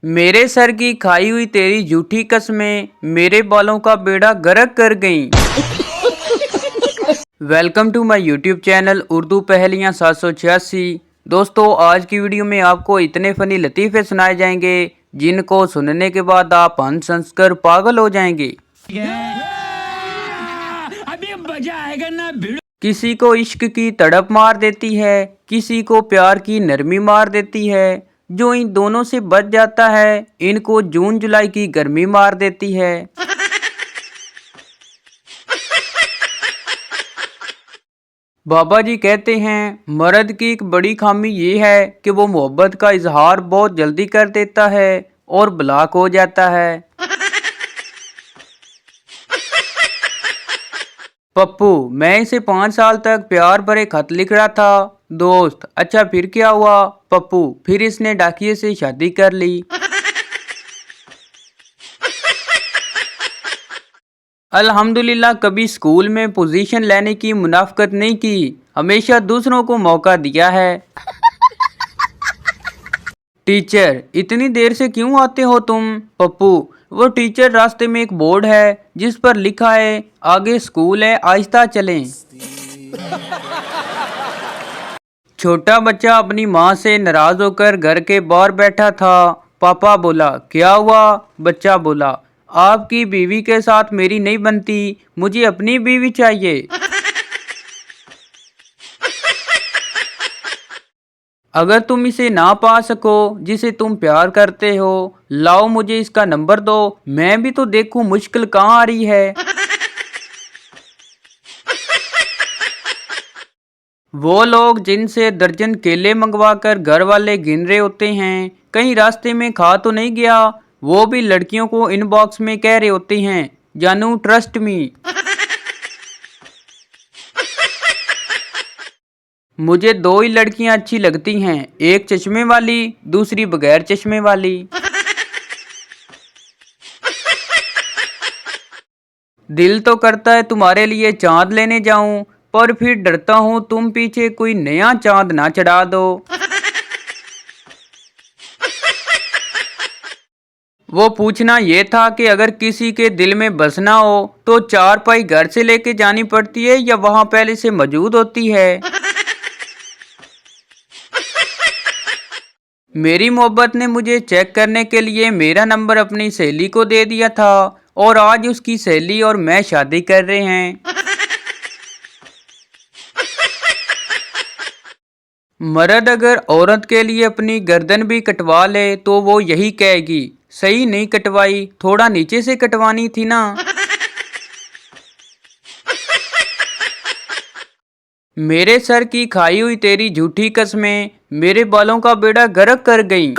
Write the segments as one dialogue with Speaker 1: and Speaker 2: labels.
Speaker 1: मेरे सर की खाई हुई तेरी झूठी कसमें मेरे बालों का बेड़ा गर्क कर गईं। Welcome to my YouTube channel Urdu पहेलियाँ 786। दोस्तों आज की वीडियो में आपको इतने फनी लतीफ़े सुनाए जाएंगे जिनको सुनने के बाद आप हंस हंस कर पागल हो जाएंगे।
Speaker 2: अभी मजा आएगा ना भिड़ो।
Speaker 1: किसी को इश्क की तड़प मार देती है, किसी को प्यार की नरमी मार देती है। जो इन दोनों से बच जाता है इनको जून जुलाई की गर्मी मार देती है। बाबा जी कहते हैं मर्द की एक बड़ी खामी ये है कि वो मोहब्बत का इजहार बहुत जल्दी कर देता है और ब्लॉक हो जाता है। पप्पू, मैं इसे 5 साल तक प्यार भरे खत लिख रहा था। दोस्त, अच्छा फिर क्या हुआ? पप्पू, फिर इसने डाकिये से शादी कर ली। अल्हम्दुलिल्लाह कभी स्कूल में पोजीशन लेने की मुनाफकत नहीं की, हमेशा दूसरों को मौका दिया है। टीचर, इतनी देर से क्यों आते हो तुम? पप्पू, वो टीचर रास्ते में एक बोर्ड है जिस पर लिखा है आगे स्कूल है आहिस्ता चलें। छोटा बच्चा अपनी माँ से नाराज होकर घर के बाहर बैठा था। पापा बोला क्या हुआ? बच्चा बोला आपकी बीवी के साथ मेरी नहीं बनती, मुझे अपनी बीवी चाहिए। अगर तुम इसे ना पा सको जिसे तुम प्यार करते हो, लाओ मुझे इसका नंबर दो, मैं भी तो देखूं मुश्किल कहाँ आ रही है। वो लोग जिनसे दर्जन केले मंगवा कर घर वाले गिन रहे होते हैं कहीं रास्ते में खा तो नहीं गया, वो भी लड़कियों को इनबॉक्स में कह रहे होते हैं जानू ट्रस्ट मी। मुझे दो ही लड़कियां अच्छी लगती हैं, एक चश्मे वाली दूसरी बगैर चश्मे वाली। दिल तो करता है तुम्हारे लिए चांद लेने जाऊं, पर फिर डरता हूं तुम पीछे कोई नया चांद ना चढ़ा दो। वो पूछना ये था कि अगर किसी के दिल में बसना हो तो चारपाई घर से लेके जानी पड़ती है या वहां पहले से मौजूद होती है। मेरी मोहब्बत ने मुझे चेक करने के लिए मेरा नंबर अपनी सहेली को दे दिया था और आज उसकी सहेली और मैं शादी कर रहे हैं। मर्द अगर औरत के लिए अपनी गर्दन भी कटवा ले तो वो यही कहेगी सही नहीं कटवाई, थोड़ा नीचे से कटवानी थी ना। मेरे सर की खाई हुई तेरी झूठी कसमें मेरे बालों का बेड़ा गर्क कर गईं।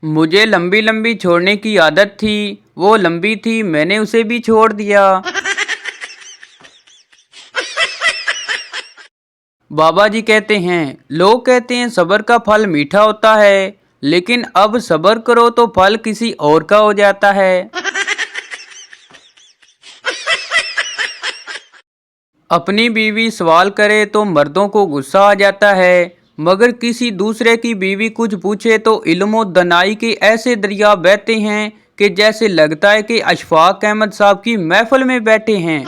Speaker 1: मुझे लंबी लंबी छोड़ने की आदत थी, वो लंबी थी मैंने उसे भी छोड़ दिया। बाबा जी कहते हैं लोग कहते हैं सब्र का फल मीठा होता है, लेकिन अब सब्र करो तो फल किसी और का हो जाता है। अपनी बीवी सवाल करे तो मर्दों को गुस्सा आ जाता है, मगर किसी दूसरे की बीवी कुछ पूछे तो इल्म और दनाई के ऐसे दरिया बहते हैं कि जैसे लगता है कि अशफाक अहमद साहब की महफिल में बैठे हैं।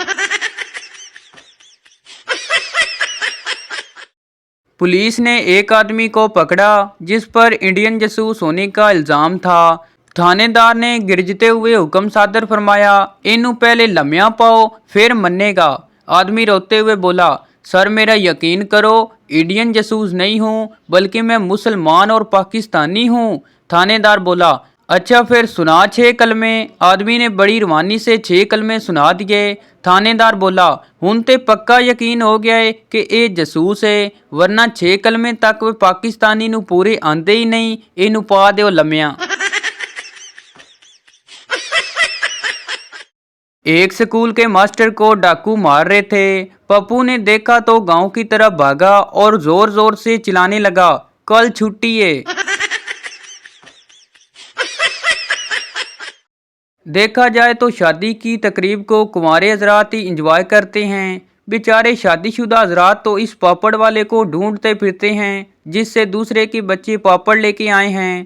Speaker 1: पुलिस ने एक आदमी को पकड़ा जिस पर इंडियन जासूस होने का इल्जाम था। थानेदार ने गिरजते हुए हुक्म सादर फरमाया इन्हू पहले लम्या पाओ फिर मन्नेगा। आदमी रोते हुए बोला सर मेरा यकीन करो, इंडियन जासूस नहीं हूँ बल्कि मैं मुसलमान और पाकिस्तानी हूँ। थानेदार बोला अच्छा फिर सुना 6 कलमे। आदमी ने बड़ी रवानी से 6 कलमे सुना दिए। थानेदार बोला हुन ते पक्का यकीन हो गया है कि ये जसूस है, वरना 6 कलमे तक वे पाकिस्तानी नू पूरे आंदे ही नहीं, इनू पा दो लम्या। एक स्कूल के मास्टर को डाकू मार रहे थे। पप्पू ने देखा तो गांव की तरफ भागा और जोर जोर से चिल्लाने लगा कल छुट्टी है। देखा जाए तो शादी की तकरीब को कुंवारे हजरात ही इंजॉय करते हैं, बेचारे शादीशुदा हजरात तो इस पापड़ वाले को ढूंढते फिरते हैं जिससे दूसरे के बच्चे पापड़ लेके आए हैं।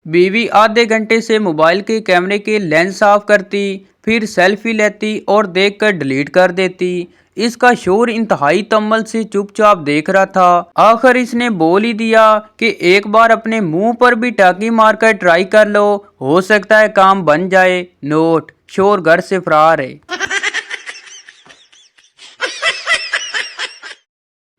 Speaker 1: बीवी आधे घंटे से मोबाइल के कैमरे के लेंस साफ करती, फिर सेल्फी लेती और देखकर डिलीट कर देती। इसका शोर इंतहाई तम्मल से चुपचाप देख रहा था। आखिर इसने बोल ही दिया कि एक बार अपने मुंह पर भी टाकी मारकर ट्राई कर लो, हो सकता है काम बन जाए। नोट, शोर घर से फरार है।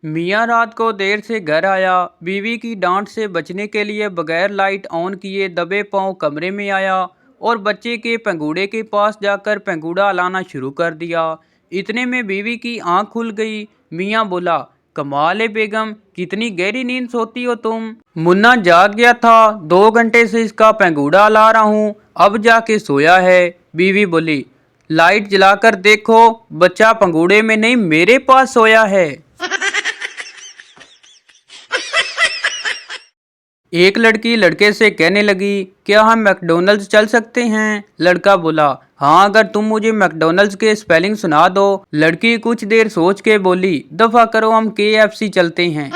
Speaker 1: मियाँ रात को देर से घर आया। बीवी की डांट से बचने के लिए बगैर लाइट ऑन किए दबे पांव कमरे में आया और बच्चे के पंगूड़े के पास जाकर पंगूड़ा लाना शुरू कर दिया। इतने में बीवी की आंख खुल गई। मियाँ बोला, कमाल है बेगम, कितनी गहरी नींद सोती हो तुम। मुन्ना जाग गया था, 2 घंटे से इसका पंगूड़ा ला रहा हूँ, अब जाके सोया है। बीवी बोली, लाइट जलाकर देखो, बच्चा पंगूड़े में नहीं मेरे पास सोया है। एक लड़की लड़के से कहने लगी, क्या हम मैकडॉनल्ड्स चल सकते हैं? लड़का बोला, हाँ, अगर तुम मुझे मैकडॉनल्ड्स के स्पेलिंग सुना दो। लड़की कुछ देर सोच के बोली, दफा करो, हम KFC चलते हैं।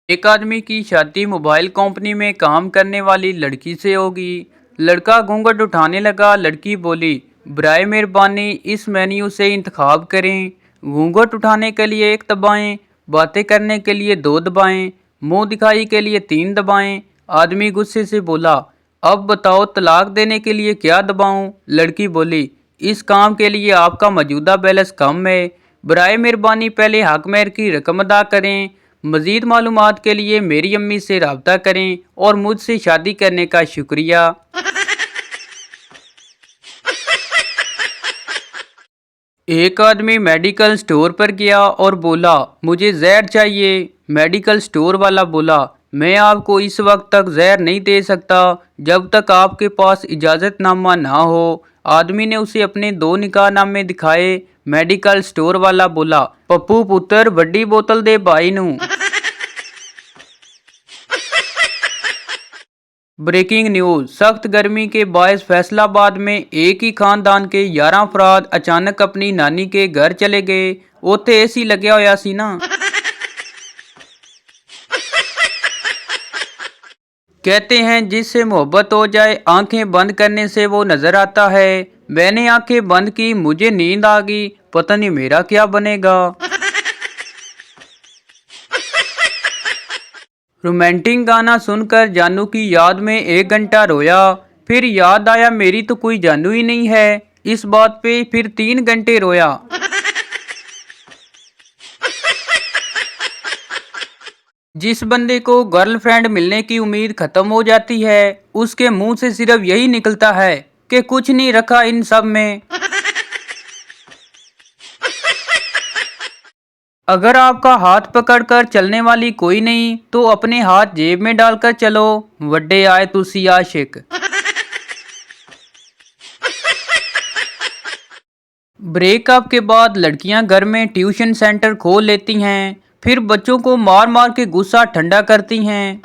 Speaker 1: एक आदमी की शादी मोबाइल कंपनी में काम करने वाली लड़की से होगी। लड़का घूंघट उठाने लगा। लड़की बोली, बराए मेहरबानी इस मेन्यू से इंतखाब करें। घूंघट उठाने के लिए 1 दबाएं, बातें करने के लिए 2 दबाएं, मुंह दिखाई के लिए 3 दबाएं। आदमी गुस्से से बोला, अब बताओ तलाक देने के लिए क्या दबाऊं? लड़की बोली, इस काम के लिए आपका मौजूदा बैलेंस कम है, बराए मेहरबानी पहले हक महर की रकम अदा करें। मजीद मालूमात के लिए मेरी अम्मी से राब्ता करें और मुझसे शादी करने का शुक्रिया। एक आदमी मेडिकल स्टोर पर गया और बोला, मुझे जहर चाहिए। मेडिकल स्टोर वाला बोला, मैं आपको इस वक्त तक जहर नहीं दे सकता जब तक आपके पास इजाज़तनामा ना हो। आदमी ने उसे अपने 2 निकाहनामे दिखाए। मेडिकल स्टोर वाला बोला, पप्पू पुत्र बड़ी बोतल दे भाई नू। ब्रेकिंग न्यूज, सख्त गर्मी के बायस फैसलाबाद में एक ही खानदान के 11 अफराद अचानक अपनी नानी के घर चले गए। ओते एसी लग्या होया सी ना। कहते हैं जिससे मोहब्बत हो जाए आंखें बंद करने से वो नजर आता है। मैंने आंखें बंद की, मुझे नींद आ गई, पता नहीं मेरा क्या बनेगा। रोमांटिक गाना सुनकर जानू की याद में 1 घंटा रोया। फिर याद आया मेरी तो कोई जानू ही नहीं है। इस बात पे फिर 3 घंटे रोया। जिस बंदे को गर्लफ्रेंड मिलने की उम्मीद खत्म हो जाती है उसके मुंह से सिर्फ यही निकलता है कि कुछ नहीं रखा इन सब में। अगर आपका हाथ पकड़कर चलने वाली कोई नहीं तो अपने हाथ जेब में डालकर चलो। वड्डे आए तुसी आशिक। ब्रेकअप के बाद लड़कियां घर में ट्यूशन सेंटर खोल लेती हैं, फिर बच्चों को मार मार के गुस्सा ठंडा करती हैं।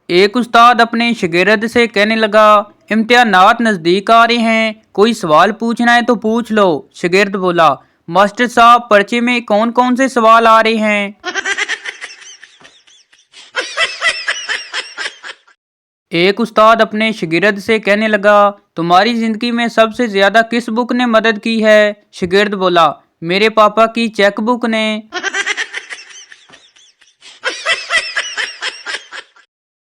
Speaker 1: एक उस्ताद अपने शागिर्द से कहने लगा, इम्तिहानात नजदीक आ रहे हैं, कोई सवाल पूछना है तो पूछ लो। शागिर्द बोला, मास्टर साहब पर्चे में कौन कौन से सवाल आ रहे हैं? एक उस्ताद अपने शागिर्द से कहने लगा, तुम्हारी जिंदगी में सबसे ज्यादा किस बुक ने मदद की है? शागिर्द बोला, मेरे पापा की चेक बुक ने।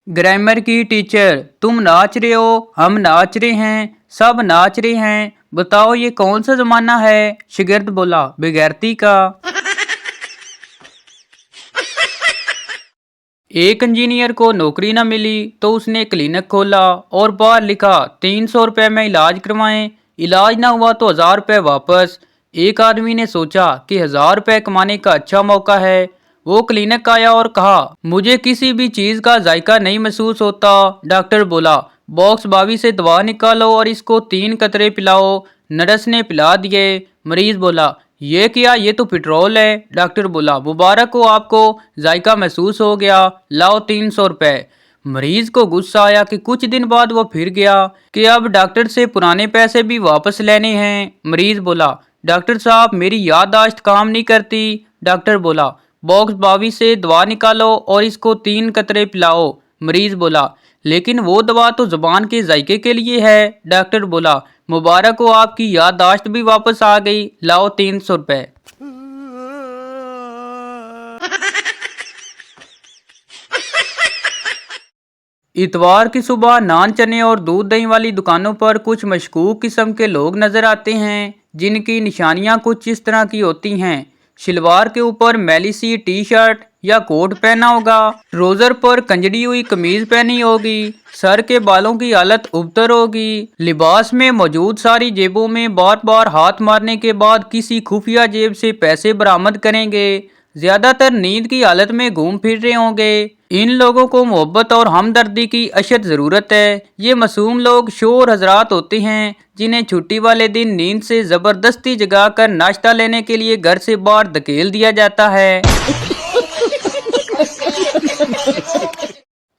Speaker 1: ग्रामर की टीचर, तुम नाच रहे हो, हम नाच रहे हैं, सब नाच रहे हैं, बताओ ये कौन सा जमाना है? शागिर्द बोला, बेगैरती का। एक इंजीनियर को नौकरी न मिली तो उसने क्लिनिक खोला और बाहर लिखा 300 रुपये में इलाज करवाएं, इलाज ना हुआ तो 1000 रुपये वापस। एक आदमी ने सोचा कि 1000 रुपये कमाने का अच्छा मौका है। वो क्लिनिक आया और कहा, मुझे किसी भी चीज का जायका नहीं महसूस होता। डॉक्टर बोला, बॉक्स 22 से दवा निकालो और इसको 3 कतरे पिलाओ। नर्स ने पिला दिए। मरीज बोला, ये क्या, ये तो पेट्रोल है। डॉक्टर बोला, मुबारक हो आपको, जायका महसूस हो गया, लाओ 300 रुपए। मरीज को गुस्सा आया कि कुछ दिन बाद वो फिर गया कि अब डॉक्टर से पुराने पैसे भी वापस लेने हैं। मरीज बोला, डॉक्टर साहब मेरी याददाश्त काम नहीं करती। डॉक्टर बोला, बॉक्स 22 से दवा निकालो और इसको 3 कतरे पिलाओ। मरीज बोला, लेकिन वो दवा तो जुबान के जायके के लिए है। डॉक्टर बोला, मुबारक हो आपकी याददाश्त भी वापस आ गई, लाओ 300 रुपए। इतवार की सुबह नान चने और दूध दही वाली दुकानों पर कुछ मशकूक किस्म के लोग नजर आते हैं, जिनकी निशानियां कुछ इस तरह की होती हैं। शलवार के ऊपर मैली सी टी शर्ट या कोट पहना होगा, ट्राउजर पर कंजड़ी हुई कमीज पहनी होगी, सर के बालों की हालत उबतर होगी। लिबास में मौजूद सारी जेबों में बार बार हाथ मारने के बाद किसी खुफिया जेब से पैसे बरामद करेंगे। ज्यादातर नींद की हालत में घूम फिर रहे होंगे। इन लोगों को मोहब्बत और हमदर्दी की अशद ज़रूरत है। ये मासूम लोग शोर हजरात होते हैं, जिन्हें छुट्टी वाले दिन नींद से ज़बरदस्ती जगाकर नाश्ता लेने के लिए घर से बाहर धकेल दिया जाता है।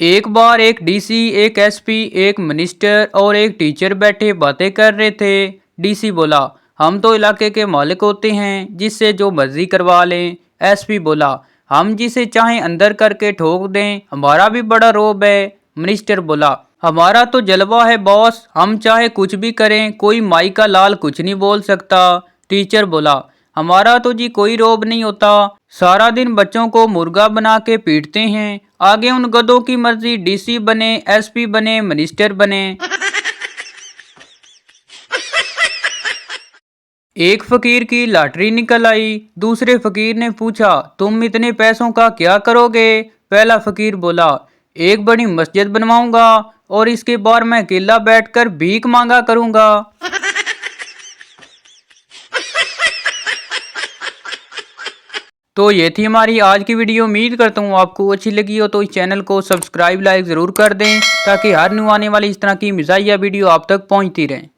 Speaker 1: एक बार एक डीसी, एक एसपी, एक मिनिस्टर और एक टीचर बैठे बातें कर रहे थे। डीसी बोला, हम तो इलाके के मालिक होते हैं, जिससे जो मर्जी करवा लें। एसपी बोला, हम जिसे चाहें अंदर करके ठोक दें, हमारा भी बड़ा रोब है। मिनिस्टर बोला, हमारा तो जलवा है बॉस, हम चाहे कुछ भी करें, कोई माई का लाल कुछ नहीं बोल सकता। टीचर बोला, हमारा तो जी कोई रोब नहीं होता, सारा दिन बच्चों को मुर्गा बना के पीटते हैं, आगे उन गधों की मर्जी, डीसी बने, एसपी बने, मिनिस्टर बने। एक फकीर की लॉटरी निकल आई। दूसरे फकीर ने पूछा, तुम इतने पैसों का क्या करोगे? पहला फकीर बोला, एक बड़ी मस्जिद बनवाऊंगा और इसके बाहर मैं अकेला बैठकर भीख मांगा करूंगा। तो ये थी हमारी आज की वीडियो। उम्मीद करता हूँ आपको अच्छी लगी हो, तो इस चैनल को सब्सक्राइब लाइक ज़रूर कर दें, ताकि हर न्यू आने वाली इस तरह की मिज़ाहिया वीडियो आप तक पहुँचती रहें।